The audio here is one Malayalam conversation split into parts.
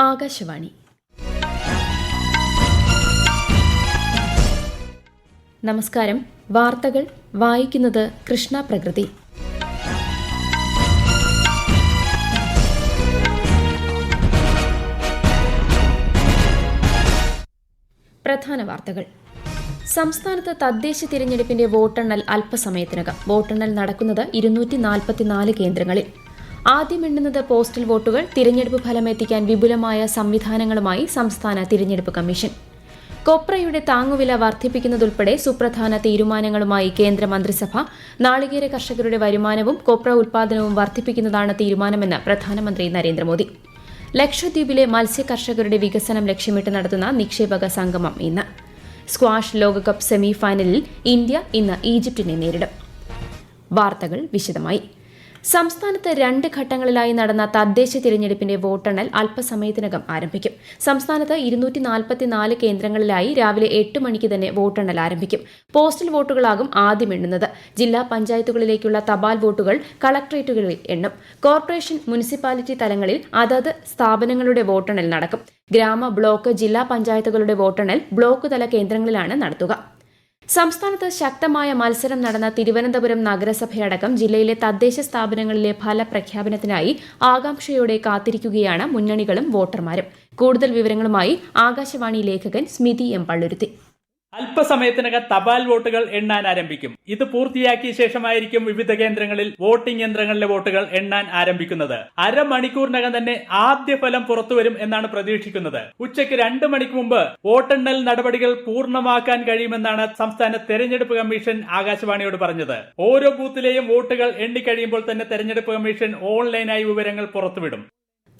ആകാശവാണി. നമസ്കാരം. വാർത്തകൾ വായിക്കുന്നത് കൃഷ്ണ പ്രകൃതി. പ്രധാന വാർത്തകൾ. സംസ്ഥാനത്ത് തദ്ദേശ തിരഞ്ഞെടുപ്പിന്റെ വോട്ടെണ്ണൽ അല്പസമയത്തിനകം. വോട്ടെണ്ണൽ നടക്കുന്നത് 244 കേന്ദ്രങ്ങളിൽ. ആദ്യം എണ്ണുന്നത് പോസ്റ്റൽ വോട്ടുകൾ. തിരഞ്ഞെടുപ്പ് ഫലം എത്തിക്കാൻ വിപുലമായ സംവിധാനങ്ങളുമായി സംസ്ഥാന തിരഞ്ഞെടുപ്പ് കമ്മീഷൻ. കൊപ്രയുടെ താങ്ങുവില വർദ്ധിപ്പിക്കുന്നതുൾപ്പെടെ സുപ്രധാന തീരുമാനങ്ങളുമായി കേന്ദ്രമന്ത്രിസഭ. നാളികേര കർഷകരുടെ വരുമാനവും കൊപ്ര ഉൽപാദനവും വർദ്ധിപ്പിക്കുന്നതാണ് തീരുമാനമെന്ന് പ്രധാനമന്ത്രി നരേന്ദ്രമോദി. ലക്ഷദ്വീപിലെ മത്സ്യ കർഷകരുടെ വികസനം ലക്ഷ്യമിട്ട് നടത്തുന്ന നിക്ഷേപക സംഗമം ഇന്ന്. സ്ക്വാഷ് ലോകകപ്പ് സെമി ഫൈനലിൽ ഇന്ത്യ ഇന്ന് ഈജിപ്തിനെ നേരിടും. വാർത്തകൾ വിശദമായി. സംസ്ഥാനത്ത് 2 ഘട്ടങ്ങളിലായി നടന്ന തദ്ദേശ തിരഞ്ഞെടുപ്പിന്റെ വോട്ടെണ്ണൽ അല്പസമയത്തിനകം ആരംഭിക്കും. സംസ്ഥാനത്ത് 244 കേന്ദ്രങ്ങളിലായി രാവിലെ 8 മണിക്ക് തന്നെ വോട്ടെണ്ണൽ ആരംഭിക്കും. പോസ്റ്റൽ വോട്ടുകളാകും ആദ്യം എണ്ണുന്നത്. ജില്ലാ പഞ്ചായത്തുകളിലേക്കുള്ള തപാൽ വോട്ടുകൾ കളക്ടറേറ്റുകളിൽ എണ്ണും. കോർപ്പറേഷൻ, മുനിസിപ്പാലിറ്റി തലങ്ങളിൽ അതത് സ്ഥാപനങ്ങളുടെ വോട്ടെണ്ണൽ നടക്കും. ഗ്രാമ, ബ്ലോക്ക്, ജില്ലാ പഞ്ചായത്തുകളുടെ വോട്ടെണ്ണൽ ബ്ലോക്ക് തല കേന്ദ്രങ്ങളിലാണ് നടത്തുക. സംസ്ഥാനത്ത് ശക്തമായ മത്സരം നടന്ന തിരുവനന്തപുരം നഗരസഭയടക്കം ജില്ലയിലെ തദ്ദേശ സ്ഥാപനങ്ങളിലെ ഫലപ്രഖ്യാപനത്തിനായി ആകാംക്ഷയോടെ കാത്തിരിക്കുകയാണ് മുന്നണികളും വോട്ടർമാരും. കൂടുതൽ വിവരങ്ങളുമായി ആകാശവാണി ലേഖകൻ സ്മിതി എം പള്ളുരുത്തി. അല്പസമയത്തിനകം തപാൽ വോട്ടുകൾ എണ്ണാൻ ആരംഭിക്കും. ഇത് പൂർത്തിയാക്കിയ ശേഷമായിരിക്കും വിവിധ കേന്ദ്രങ്ങളിൽ വോട്ടിംഗ് യന്ത്രങ്ങളിലെ വോട്ടുകൾ എണ്ണാൻ ആരംഭിക്കുന്നത്. അരമണിക്കൂറിനകം തന്നെ ആദ്യ ഫലം പുറത്തുവരും എന്നാണ് പ്രതീക്ഷിക്കുന്നത്. ഉച്ചയ്ക്ക് 2 മണിക്ക് മുമ്പ് വോട്ടെണ്ണൽ നടപടികൾ പൂർണ്ണമാക്കാൻ കഴിയുമെന്നാണ് സംസ്ഥാന തെരഞ്ഞെടുപ്പ് കമ്മീഷൻ ആകാശവാണിയോട് പറഞ്ഞത്. ഓരോ ബൂത്തിലെയും വോട്ടുകൾ എണ്ണിക്കഴിയുമ്പോൾ തന്നെ തെരഞ്ഞെടുപ്പ് കമ്മീഷൻ ഓൺലൈനായി വിവരങ്ങൾ പുറത്തുവിടും.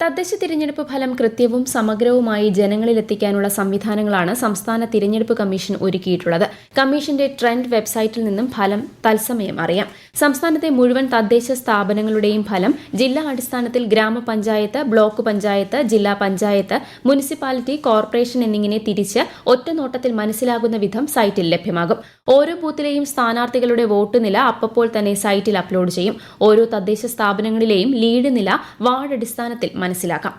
തദ്ദേശ തിരഞ്ഞെടുപ്പ് ഫലം കൃത്യവും സമഗ്രവുമായി ജനങ്ങളിലെത്തിക്കാനുള്ള സംവിധാനങ്ങളാണ് സംസ്ഥാന തിരഞ്ഞെടുപ്പ് കമ്മീഷൻ ഒരുക്കിയിട്ടുള്ളത്. കമ്മീഷന്റെ ട്രെൻഡ് വെബ്സൈറ്റിൽ നിന്നും ഫലം തത്സമയം അറിയാം. സംസ്ഥാനത്തെ മുഴുവൻ തദ്ദേശ സ്ഥാപനങ്ങളുടെയും ഫലം ജില്ലാ അടിസ്ഥാനത്തിൽ ഗ്രാമപഞ്ചായത്ത്, ബ്ലോക്ക് പഞ്ചായത്ത്, ജില്ലാ പഞ്ചായത്ത്, മുനിസിപ്പാലിറ്റി, കോർപ്പറേഷൻ എന്നിങ്ങനെ തിരിച്ച് ഒറ്റനോട്ടത്തിൽ മനസ്സിലാകുന്ന വിധം സൈറ്റിൽ ലഭ്യമാകും. ഓരോ ബൂത്തിലെയും സ്ഥാനാർത്ഥികളുടെ വോട്ട് നില അപ്പോൾ തന്നെ സൈറ്റിൽ അപ്ലോഡ് ചെയ്യും. ഓരോ തദ്ദേശ സ്ഥാപനങ്ങളിലെയും ലീഡ് നില വാർഡ് അടിസ്ഥാനത്തിൽ മനസ്സിലാക്കാം.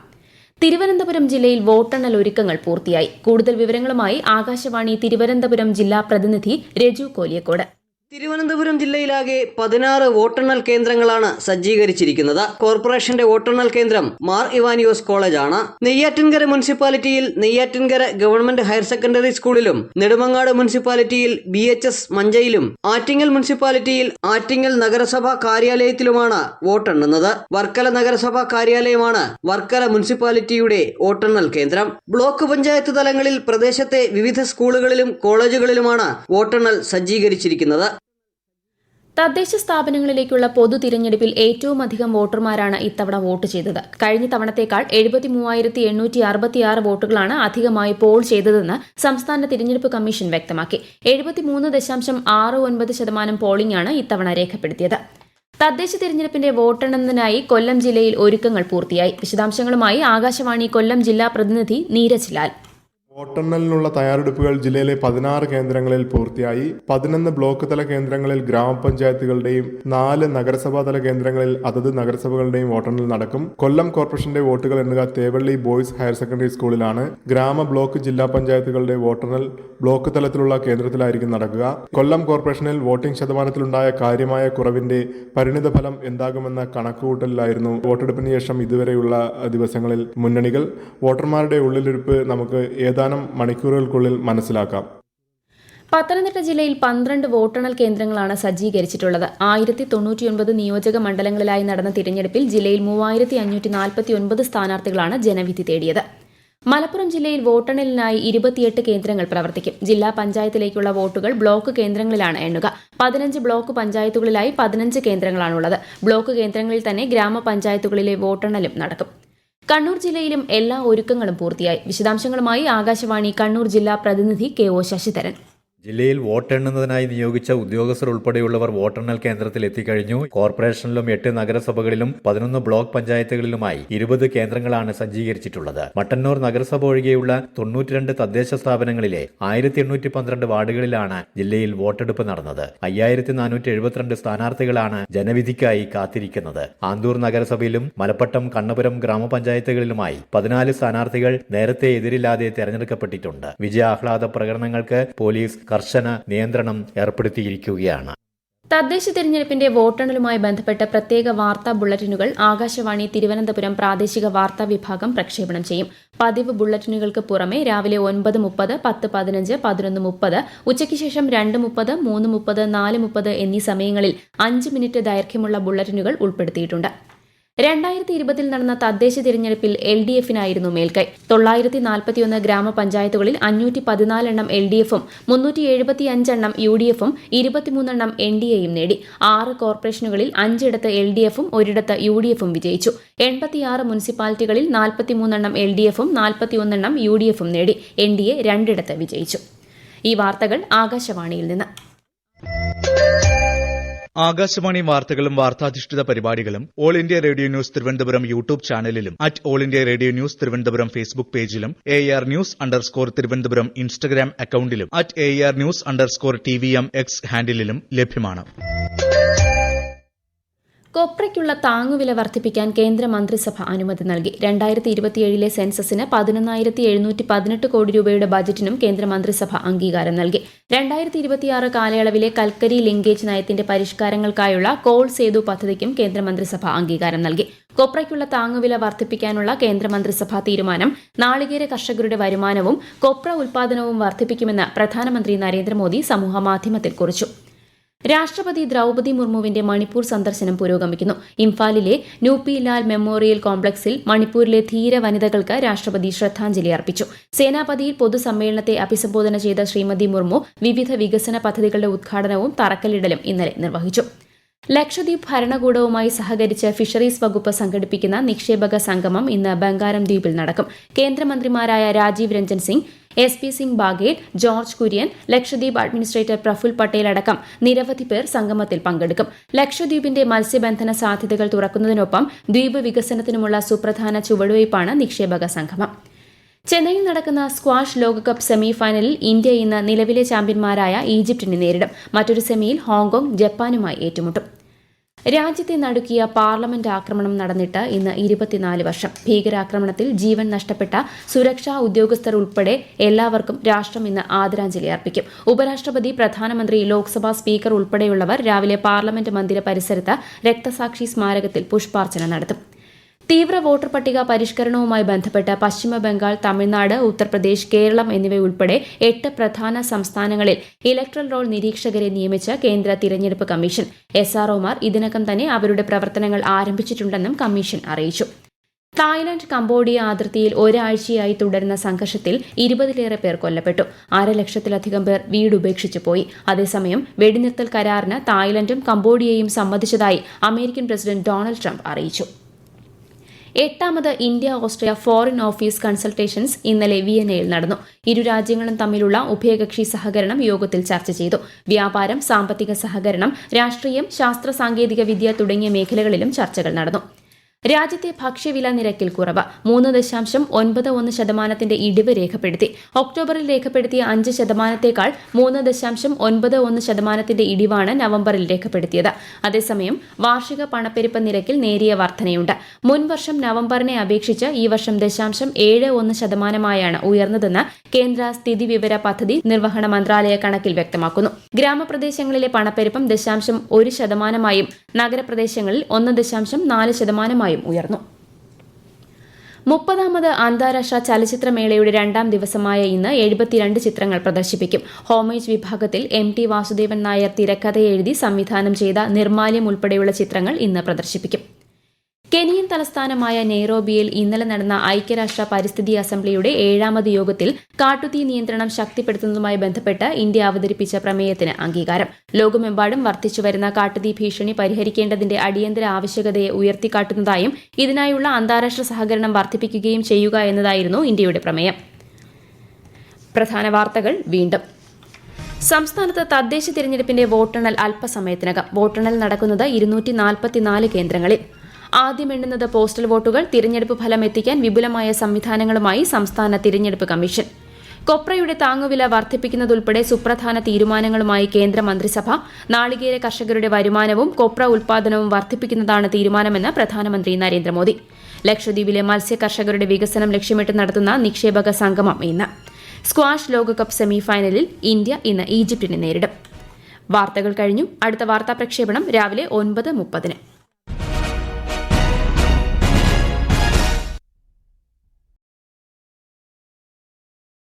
തിരുവനന്തപുരം ജില്ലയിൽ വോട്ടെണ്ണൽ ഒരുക്കങ്ങൾ പൂർത്തിയായി. കൂടുതൽ വിവരങ്ങളുമായി ആകാശവാണി തിരുവനന്തപുരം ജില്ലാ പ്രതിനിധി രജു കോലിയക്കോട്. തിരുവനന്തപുരം ജില്ലയിലാകെ 16 വോട്ടെണ്ണൽ കേന്ദ്രങ്ങളാണ് സജ്ജീകരിച്ചിരിക്കുന്നത്. കോർപ്പറേഷന്റെ വോട്ടെണ്ണൽ കേന്ദ്രം മാർ ഇവാനിയോസ് കോളേജാണ്. നെയ്യാറ്റിൻകര മുനിസിപ്പാലിറ്റിയിൽ നെയ്യാറ്റിൻകര ഗവൺമെന്റ് ഹയർ സെക്കൻഡറി സ്കൂളിലും, നെടുമങ്ങാട് മുനിസിപ്പാലിറ്റിയിൽ BHS മഞ്ചയിലും, ആറ്റിങ്ങൽ മുനിസിപ്പാലിറ്റിയിൽ ആറ്റിങ്ങൽ നഗരസഭാ കാര്യാലയത്തിലുമാണ് വോട്ടെണ്ണുന്നത്. വർക്കല നഗരസഭാ കാര്യാലയമാണ് വർക്കല മുനിസിപ്പാലിറ്റിയുടെ വോട്ടെണ്ണൽ കേന്ദ്രം. ബ്ലോക്ക് പഞ്ചായത്ത് തലങ്ങളിൽ പ്രദേശത്തെ വിവിധ സ്കൂളുകളിലും കോളേജുകളിലുമാണ് വോട്ടെണ്ണൽ സജ്ജീകരിച്ചിരിക്കുന്നത്. തദ്ദേശ സ്ഥാപനങ്ങളിലേക്കുള്ള പൊതു തിരഞ്ഞെടുപ്പിൽ ഏറ്റവും അധികം വോട്ടർമാരാണ് ഇത്തവണ വോട്ട് ചെയ്തത്. കഴിഞ്ഞ തവണത്തേക്കാൾ 73,866 വോട്ടുകളാണ് അധികമായി പോൾ ചെയ്തതെന്ന് സംസ്ഥാന തിരഞ്ഞെടുപ്പ് കമ്മീഷൻ വ്യക്തമാക്കി. 73.69% പോളിംഗാണ് ഇത്തവണ രേഖപ്പെടുത്തിയത്. തദ്ദേശ തിരഞ്ഞെടുപ്പിന്റെ വോട്ടെണ്ണലിനായി കൊല്ലം ജില്ലയിൽ ഒരുക്കങ്ങൾ പൂർത്തിയായി. വിശദാംശങ്ങളുമായി ആകാശവാണി കൊല്ലം ജില്ലാ പ്രതിനിധി നീരജ് ലാൽ. വോട്ടെണ്ണലിനുള്ള തയ്യാറെടുപ്പുകൾ ജില്ലയിലെ 16 കേന്ദ്രങ്ങളിൽ പൂർത്തിയായി. 11 ബ്ലോക്ക് തല കേന്ദ്രങ്ങളിൽ ഗ്രാമപഞ്ചായത്തുകളുടെയും 4 നഗരസഭാ തല കേന്ദ്രങ്ങളിൽ അതത് നഗരസഭകളുടെയും വോട്ടെണ്ണൽ നടക്കും. കൊല്ലം കോർപ്പറേഷന്റെ വോട്ടുകൾ എണ്ണുക തേവള്ളി ബോയ്സ് ഹയർ സെക്കൻഡറി സ്കൂളിലാണ്. ഗ്രാമ, ബ്ലോക്ക്, ജില്ലാ പഞ്ചായത്തുകളുടെ വോട്ടെണ്ണൽ ബ്ലോക്ക് തലത്തിലുള്ള കേന്ദ്രത്തിലായിരിക്കും നടക്കുക. കൊല്ലം കോർപ്പറേഷനിൽ വോട്ടിംഗ് ശതമാനത്തിലുണ്ടായ കാര്യമായ കുറവിന്റെ പരിണിത ഫലം എന്താകുമെന്ന കണക്കുകൂട്ടലിലായിരുന്നു വോട്ടെടുപ്പിന് ശേഷം ഇതുവരെയുള്ള ദിവസങ്ങളിൽ മുന്നണികൾ. വോട്ടർമാരുടെ ഉള്ളിലിരിപ്പ് നമുക്ക് ഏതാനും മണിക്കൂറുകൾക്കുള്ളിൽ മനസ്സിലാക്കാം. പത്തനംതിട്ട ജില്ലയിൽ 12 വോട്ടെണ്ണൽ കേന്ദ്രങ്ങളാണ് സജ്ജീകരിച്ചിട്ടുള്ളത്. 1099 നിയോജക മണ്ഡലങ്ങളിലായി നടന്ന തിരഞ്ഞെടുപ്പിൽ ജില്ലയിൽ 3549 സ്ഥാനാർത്ഥികളാണ് ജനവിധി തേടിയത്. മലപ്പുറം ജില്ലയിൽ വോട്ടെണ്ണലിനായി 28 കേന്ദ്രങ്ങൾ പ്രവർത്തിക്കും. ജില്ലാ പഞ്ചായത്തിലേക്കുള്ള വോട്ടുകൾ ബ്ലോക്ക് കേന്ദ്രങ്ങളിലാണ് എണ്ണുക. 15 ബ്ലോക്ക് പഞ്ചായത്തുകളിലായി 15 കേന്ദ്രങ്ങളാണുള്ളത്. ബ്ലോക്ക് കേന്ദ്രങ്ങളിൽ തന്നെ ഗ്രാമപഞ്ചായത്തുകളിലെ വോട്ടെണ്ണലും നടക്കും. കണ്ണൂർ ജില്ലയിലും എല്ലാ ഒരുക്കങ്ങളും പൂർത്തിയായി. വിശദാംശങ്ങളുമായി ആകാശവാണി കണ്ണൂർ ജില്ലാ പ്രതിനിധി KO ശശിധരൻ. ജില്ലയിൽ വോട്ടെണ്ണുന്നതിനായി നിയോഗിച്ച ഉദ്യോഗസ്ഥർ ഉൾപ്പെടെയുള്ളവർ വോട്ടെണ്ണൽ കേന്ദ്രത്തിൽ എത്തിക്കഴിഞ്ഞു. കോർപ്പറേഷനിലും 8 നഗരസഭകളിലും 11 ബ്ലോക്ക് പഞ്ചായത്തുകളിലുമായി 20 കേന്ദ്രങ്ങളാണ് സജ്ജീകരിച്ചിട്ടുള്ളത്. മട്ടന്നൂർ നഗരസഭ ഒഴികെയുള്ള 92 തദ്ദേശ സ്ഥാപനങ്ങളിലെ 1812 വാർഡുകളിലാണ് ജില്ലയിൽ വോട്ടെടുപ്പ് നടന്നത്. 5472 സ്ഥാനാർത്ഥികളാണ് ജനവിധിക്കായി കാത്തിരിക്കുന്നത്. ആന്തൂർ നഗരസഭയിലും മലപ്പട്ടം, കണ്ണപുരം ഗ്രാമപഞ്ചായത്തുകളിലുമായി 14 സ്ഥാനാർത്ഥികൾ നേരത്തെ എതിരില്ലാതെ തെരഞ്ഞെടുക്കപ്പെട്ടിട്ടുണ്ട്. വിജയാഹ്ലാദ പ്രകടനങ്ങൾക്ക് പോലീസ് കർശന നിയന്ത്രണം ഏർപ്പെടുത്തിയിരിക്കുകയാണ്. തദ്ദേശ തെരഞ്ഞെടുപ്പിന്റെ വോട്ടെണ്ണലുമായി ബന്ധപ്പെട്ട പ്രത്യേക വാർത്താ ബുള്ളറ്റിനുകൾ ആകാശവാണി തിരുവനന്തപുരം പ്രാദേശിക വാർത്താ വിഭാഗം പ്രക്ഷേപണം ചെയ്യും. പതിവ് ബുള്ളറ്റിനുകൾക്ക് പുറമെ രാവിലെ 9:30, 10:15, 11:30, ഉച്ചയ്ക്ക് ശേഷം 2:30, 3:30, 4:30 എന്നീ സമയങ്ങളിൽ 5 മിനിറ്റ് ദൈർഘ്യമുള്ള ബുള്ളറ്റിനുകൾ ഉൾപ്പെടുത്തിയിട്ടുണ്ട്. 2020 നടന്ന തദ്ദേശ തിരഞ്ഞെടുപ്പിൽ LDF-നായിരുന്നു മേൽക്കൈ. 941 ഗ്രാമപഞ്ചായത്തുകളിൽ 514 എണ്ണം LDF-ഉം 375 എണ്ണം UDF-ഉം 23 എണ്ണം NDA-യും നേടി. 6 കോർപ്പറേഷനുകളിൽ 5 ഇടത്ത് LDF-ഉം 1 ഇടത്ത് UDF-ഉം വിജയിച്ചു. 86 മുനിസിപ്പാലിറ്റികളിൽ 43 എണ്ണം LDF-ഉം 41 എണ്ണം UDF-ഉം നേടി. NDA 2 ഇടത്ത് വിജയിച്ചു. ഈ വാർത്തകൾ ആകാശവാണിയിൽ നിന്ന്. ആകാശവാണി വാർത്തകളും വാർത്താധിഷ്ഠിത പരിപാടികളും all India radio news Thiruvananthapuram YouTube ചാനലിലും all India radio news Thiruvananthapuram Facebook പേജിലും AR News_ തിരുവനന്തപുരം ഇൻസ്റ്റഗ്രാം അക്കൌണ്ടിലും AR News_TVM X ഹാൻഡിലും ലഭ്യമാണ്. കൊപ്രയ്ക്കുള്ള താങ്ങുവില വർദ്ധിപ്പിക്കാൻ കേന്ദ്ര മന്ത്രിസഭ അനുമതി നൽകി. 2027 സെൻസസിന് 11,718 കോടി രൂപയുടെ ബജറ്റിനും കേന്ദ്ര മന്ത്രിസഭ അംഗീകാരം നൽകി. 2026 കാലയളവിലെ കൽക്കരി ലിങ്കേജ് നയത്തിന്റെ പരിഷ്കാരങ്ങൾക്കായുള്ള കോൾ സേതു പദ്ധതിക്കും കേന്ദ്രമന്ത്രിസഭ അംഗീകാരം നൽകി. കൊപ്രയ്ക്കുള്ള താങ്ങുവില വർദ്ധിപ്പിക്കാനുള്ള കേന്ദ്രമന്ത്രിസഭാ തീരുമാനം നാളികേര കർഷകരുടെ വരുമാനവും കൊപ്ര ഉൽപാദനവും വർദ്ധിപ്പിക്കുമെന്ന് പ്രധാനമന്ത്രി നരേന്ദ്രമോദി സമൂഹമാധ്യമത്തിൽ കുറിച്ചു. രാഷ്ട്രപതി ദ്രൌപദി മുർമുവിന്റെ മണിപ്പൂർ സന്ദർശനം പുരോഗമിക്കുന്നു. ഇംഫാലിലെ ന്യൂപി ലാൽ മെമ്മോറിയൽ കോംപ്ലക്സിൽ മണിപ്പൂരിലെ ധീര വനിതകൾക്ക് രാഷ്ട്രപതി ശ്രദ്ധാഞ്ജലി അർപ്പിച്ചു. സേനാപതിയിൽ പൊതുസമ്മേളനത്തെ അഭിസംബോധന ചെയ്ത ശ്രീമതി മുർമു വിവിധ വികസന പദ്ധതികളുടെ ഉദ്ഘാടനവും തറക്കല്ലിടലും ഇന്നലെ നിർവഹിച്ചു. ലക്ഷദ്വീപ് ഭരണകൂടവുമായി സഹകരിച്ച് ഫിഷറീസ് വകുപ്പ് സംഘടിപ്പിക്കുന്ന നിക്ഷേപക സംഗമം ഇന്ന് ബംഗാരം ദ്വീപിൽ നടക്കും. കേന്ദ്രമന്ത്രിമാരായ Rajiv Ranjan Singh, SP Singh Baghel, George Kurian, Lakshadweep administrator Praful Patel അടക്കം നിരവധി പേർ സംഗമത്തിൽ പങ്കെടുക്കും. ലക്ഷദ്വീപിന്റെ മത്സ്യബന്ധന സാധ്യതകൾ തുറക്കുന്നതിനൊപ്പം ദ്വീപ് വികസനത്തിനുമുള്ള സുപ്രധാന ചുവടുവയ്പ്പാണ് നിക്ഷേപക സംഗമം. ചെന്നൈയിൽ നടക്കുന്ന സ്ക്വാഷ് ലോകകപ്പ് സെമി ഫൈനലിൽ ഇന്ത്യ ഇന്ന് നിലവിലെ ചാമ്പ്യന്മാരായ ഈജിപ്തിനെ നേരിടും. മറ്റൊരു സെമിയിൽ ഹോങ്കോങ് ജപ്പാനുമായി ഏറ്റുമുട്ടും. രാജ്യത്തെ നടുക്കിയ പാർലമെന്റ് ആക്രമണം നടന്നിട്ട് ഇന്ന് 24 വർഷം. ഭീകരാക്രമണത്തിൽ ജീവൻ നഷ്ടപ്പെട്ട സുരക്ഷാ ഉദ്യോഗസ്ഥർ ഉൾപ്പെടെ എല്ലാവർക്കും രാഷ്ട്രം ഇന്ന് ആദരാഞ്ജലി അർപ്പിക്കും. ഉപരാഷ്ട്രപതി, പ്രധാനമന്ത്രി, ലോക്സഭാ സ്പീക്കർ ഉൾപ്പെടെയുള്ളവർ രാവിലെ പാർലമെന്റ് മന്ദിര പരിസരത്ത് രക്തസാക്ഷി സ്മാരകത്തിൽ പുഷ്പാർച്ചന നടത്തും. തീവ്ര വോട്ടർ പട്ടിക പരിഷ്കരണവുമായി ബന്ധപ്പെട്ട് പശ്ചിമബംഗാൾ, തമിഴ്നാട്, ഉത്തർപ്രദേശ്, കേരളം എന്നിവയുൾപ്പെടെ 8 പ്രധാന സംസ്ഥാനങ്ങളിൽ ഇലക്ട്രൽ റോൾ നിരീക്ഷകരെ നിയമിച്ച് കേന്ദ്ര തിരഞ്ഞെടുപ്പ് കമ്മീഷൻ. SROമാർ ഇതിനകം തന്നെ അവരുടെ പ്രവർത്തനങ്ങൾ ആരംഭിച്ചിട്ടുണ്ടെന്നും കമ്മീഷൻ അറിയിച്ചു. തായ്ലൻഡ് കംബോഡിയ അതിർത്തിയിൽ ഒരാഴ്ചയായി തുടരുന്ന സംഘർഷത്തിൽ 20-ലേറെ പേർ കൊല്ലപ്പെട്ടു. 1,00,000-ലധികം പേർ വീടുപേക്ഷിച്ചു പോയി. അതേസമയം വെടിനിർത്തൽ കരാറിന് തായ്ലൻഡും കംബോഡിയയും സമ്മതിച്ചതായി അമേരിക്കൻ പ്രസിഡന്റ് ഡൊണാൾഡ് ട്രംപ് അറിയിച്ചു. 8ാമത് India Australia foreign office consultations ഇന്നലെ വിയന്നയിൽ നടന്നു. ഇരു രാജ്യങ്ങളും തമ്മിലുള്ള ഉഭയകക്ഷി സഹകരണം യോഗത്തിൽ ചർച്ച ചെയ്തു. വ്യാപാരം, സാമ്പത്തിക സഹകരണം, രാഷ്ട്രീയം, ശാസ്ത്ര സാങ്കേതിക വിദ്യ തുടങ്ങിയ മേഖലകളിലും ചർച്ചകൾ നടന്നു. രാജ്യത്തെ ഭക്ഷ്യവില നിരക്കിൽ കുറവ് 3.91% ഇടിവ് രേഖപ്പെടുത്തി. ഒക്ടോബറിൽ രേഖപ്പെടുത്തിയ 5%-ത്തേക്കാൾ 3.91% ഇടിവാണ് നവംബറിൽ രേഖപ്പെടുത്തിയത്. അതേസമയം വാർഷിക പണപ്പെരുപ്പ നിരക്കിൽ നേരിയ വർധനയുണ്ട്. മുൻവർഷം നവംബറിനെ അപേക്ഷിച്ച് ഈ വർഷം 0.71%-ആയാണ് ഉയർന്നതെന്ന് കേന്ദ്ര സ്ഥിതിവിവര പദ്ധതി നിർവഹണ മന്ത്രാലയ കണക്കിൽ വ്യക്തമാക്കുന്നു. ഗ്രാമപ്രദേശങ്ങളിലെ പണപ്പെരുപ്പം 0.1%-ആയും നഗരപ്രദേശങ്ങളിൽ 1.4%-ആയും ഉയർന്നു. 30ാമത് അന്താരാഷ്ട്ര ചലച്ചിത്രമേളയുടെ 2ാം ദിവസമായ ഇന്ന് 72 ചിത്രങ്ങൾ പ്രദർശിപ്പിക്കും. ഹോമേജ് വിഭാഗത്തിൽ MT വാസുദേവൻ നായർ തിരക്കഥയെഴുതി സംവിധാനം ചെയ്ത നിർമാല്യം ഉൾപ്പെടെയുള്ള ചിത്രങ്ങൾ ഇന്ന് പ്രദർശിപ്പിക്കും. കെനിയൻ തലസ്ഥാനമായ നെയ്റോബിയിൽ ഇന്നലെ നടന്ന ഐക്യരാഷ്ട്ര പരിസ്ഥിതി അസംബ്ലിയുടെ 7ാമത് യോഗത്തിൽ കാട്ടുതീ നിയന്ത്രണം ശക്തിപ്പെടുത്തുന്നതുമായി ബന്ധപ്പെട്ട് ഇന്ത്യ അവതരിപ്പിച്ച പ്രമേയത്തിന് അംഗീകാരം. ലോകമെമ്പാടും വർദ്ധിച്ചുവരുന്ന കാട്ടുതീ ഭീഷണി പരിഹരിക്കേണ്ടതിന്റെ അടിയന്തര ആവശ്യകതയെ ഉയർത്തിക്കാട്ടുന്നതായും ഇതിനായുള്ള അന്താരാഷ്ട്ര സഹകരണം വർദ്ധിപ്പിക്കുകയും ചെയ്യുക എന്നതായിരുന്നു ഇന്ത്യയുടെ പ്രമേയം. പ്രധാന വാർത്തകൾ വീണ്ടും. സംസ്ഥാനത്ത് തദ്ദേശ തിരഞ്ഞെടുപ്പിന്റെ വോട്ടെണ്ണൽ അല്പസമയത്തിനകം. വോട്ടെണ്ണൽ നടക്കുന്നത് 244 കേന്ദ്രങ്ങളിൽ. ആദ്യം എണ്ണുന്നത് പോസ്റ്റൽ വോട്ടുകൾ. തിരഞ്ഞെടുപ്പ് ഫലം എത്തിക്കാൻ വിപുലമായ സംവിധാനങ്ങളുമായി സംസ്ഥാന തിരഞ്ഞെടുപ്പ് കമ്മീഷൻ. കൊപ്രയുടെ താങ്ങുവില വർദ്ധിപ്പിക്കുന്നതുൾപ്പെടെ സുപ്രധാന തീരുമാനങ്ങളുമായി കേന്ദ്രമന്ത്രിസഭ. നാളികേര കർഷകരുടെ വരുമാനവും കൊപ്ര ഉൽപാദനവും വർദ്ധിപ്പിക്കുന്നതാണ് തീരുമാനമെന്ന് പ്രധാനമന്ത്രി നരേന്ദ്രമോദി. ലക്ഷദ്വീപിലെ മത്സ്യ കർഷകരുടെ വികസനം ലക്ഷ്യമിട്ട് നടത്തുന്ന നിക്ഷേപക സംഗമം ഇന്ന്. സ്ക്വാഷ് ലോകകപ്പ് സെമിഫൈനലിൽ ഇന്ത്യ ഇന്ന് ഈജിപ്തിനെ നേരിടും. വാർത്തകൾ കഴിഞ്ഞു. അടുത്ത വാർത്താ പ്രക്ഷേപണം രാവിലെ 9:30.